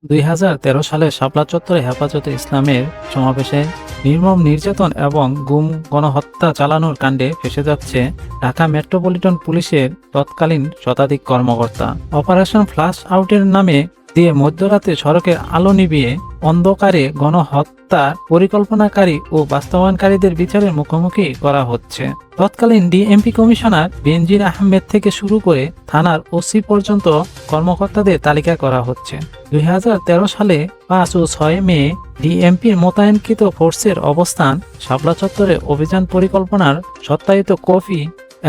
২০১৩ সালে শাপলা চত্বরে হেফাজতে ইসলামের সমাবেশে নির্মম নির্যাতন এবং গুম গণহত্যা চালানোর কাণ্ডে ফেঁসে যাচ্ছে ঢাকা মেট্রোপলিটন পুলিশের তৎকালীন শতাধিক কর্মকর্তা। অপারেশন ফ্লাশ আউটের নামে দিয়ে মধ্যরাতে সড়কের আলো নিভিয়ে অন্ধকারে গণহত্যার পরিকল্পনাকারী ও বাস্তবায়নকারীদের বিচারের মুখোমুখি করা হচ্ছে। তৎকালীন ডিএমপি কমিশনার বেনজির আহমেদ থেকে শুরু করে থানার ওসি পর্যন্ত কর্মকর্তাদের তালিকা করা হচ্ছে। ২০১৩ সালে ৫ ও ৬ মে ডিএমপির মোতায়েনকৃত ফোর্সের অবস্থান শাপলা চত্বরে অভিযান পরিকল্পনার সত্যায়িত কপি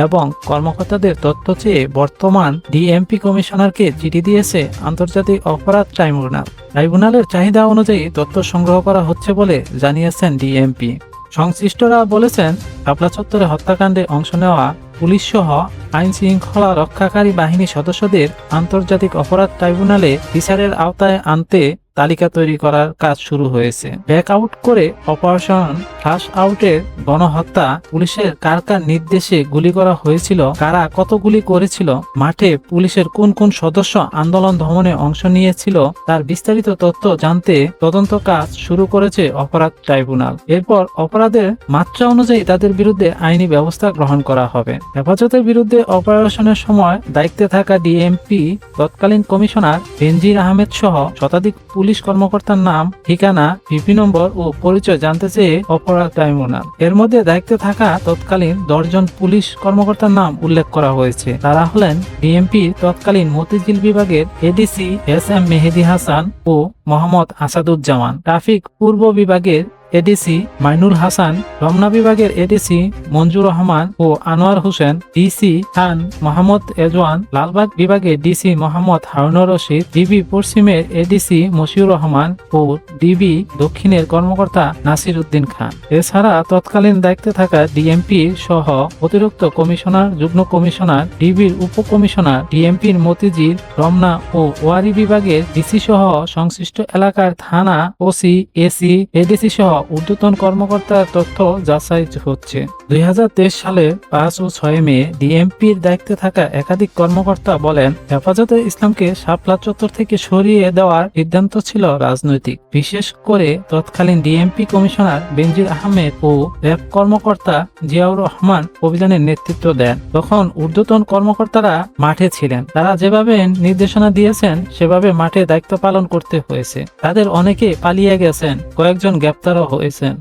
এবং কর্মকর্তাদের তথ্য চেয়ে বর্তমান ডিএমপি কমিশনারকে চিঠি দিয়েছে আন্তর্জাতিক অপরাধ ট্রাইব্যুনালের চাহিদা অনুযায়ী তথ্য সংগ্রহ করা হচ্ছে বলে জানিয়েছেন ডিএমপি। সংশ্লিষ্টরা বলেছেন, শাপলা চত্বরে হত্যাকাণ্ডে অংশ নেওয়া পুলিশ সহ আইন শৃঙ্খলা রক্ষাকারী বাহিনীর সদস্যদের আন্তর্জাতিক অপরাধ ট্রাইব্যুনালে বিচারের আওতায় আনতে তালিকা তৈরি করার কাজ শুরু হয়েছে। ব্যাক আউট করে অপারেশন ফ্লাশ আউটের গণহত্যা পুলিশের কার কার নির্দেশে গুলি করা হয়েছিল, কারা কত গুলি করেছিল, মাঠে পুলিশের কোন কোন সদস্য আন্দোলন দমনে অংশ নিয়েছিল তার বিস্তারিত তথ্য জানতে তদন্ত কাজ শুরু করেছে অপরাধ ট্রাইব্যুনাল। এরপর অপরাধের মাত্রা অনুযায়ী তাদের বিরুদ্ধে আইনি ব্যবস্থা গ্রহণ করা হবে। হেফাজতের বিরুদ্ধে অপারেশনের সময় দায়িত্বে থাকা ডিএমপি তৎকালীন কমিশনার বেনজির আহমেদ সহ শতাধিক পুলিশ কর্মকর্তার নাম, ঠিকানা, পিপি নম্বর ও পরিচয় জানতে চেয়ে অপরাধ ট্রাইব্যুনাল। এর মধ্যে দায়িত্বে থাকা তৎকালীন ১০ জন পুলিশ কর্মকর্তার নাম উল্লেখ করা হয়েছে। তারা হলেন ডিএমপির তৎকালীন মতিঝিল বিভাগের এডিসি এস.এম. মেহেদী হাসান ও মোহাম্মদ আসাদুজ্জামান, ট্রাফিক পূর্ব বিভাগের এডিসি মাইনুল হাসান, রমনা বিভাগের এডিসি মঞ্জুর রহমান ও আনোয়ার হোসেন, ডিসি খান মোহাম্মদ এজওয়ান, লালবাগ বিভাগের ডিসি মোহাম্মদ হারুনুর রশিদ, ডিবি পশ্চিমের এডিসি মশিউর রহমান ও ডিবি দক্ষিণের কর্মকর্তা নাসির উদ্দিন খান। এছাড়া তৎকালীন দায়িত্বে থাকা ডিএমপি সহ অতিরিক্ত কমিশনার, যুগ্ম কমিশনার, ডিবির উপকমিশনার, ডিএমপির মতিঝিল, রমনা ও ওয়ারী বিভাগের ডিসি সহ সংশ্লিষ্ট এলাকার থানা ওসি, এসি, এডিসি সহ ঊর্ধ্বতন কর্মকর্তার তথ্য যাচাই হচ্ছে। ২০২৩ সালের ৫ ও ৬ মে ডিএমপির দায়িত্বে থাকা একাধিক কর্মকর্তা বলেন, হেফাজতে ইসলামকে শাপলা চত্বর থেকে সরিয়ে দেওয়ার সিদ্ধান্ত ছিল রাজনৈতিক। বিশেষ করে তৎকালীন ডিএমপি কমিশনার বেনজির আহমেদ ও র্যাব কর্মকর্তা জিয়াউর রহমান অভিযানের নেতৃত্ব দেন। তখন ঊর্ধ্বতন কর্মকর্তারা মাঠে ছিলেন। তারা যেভাবে নির্দেশনা দিয়েছেন সেভাবে মাঠে দায়িত্ব পালন করতে হয়েছে। তাদের অনেকে পালিয়ে গেছেন, কয়েকজন গ্রেপ্তারও হয়েছেন।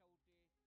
উঠে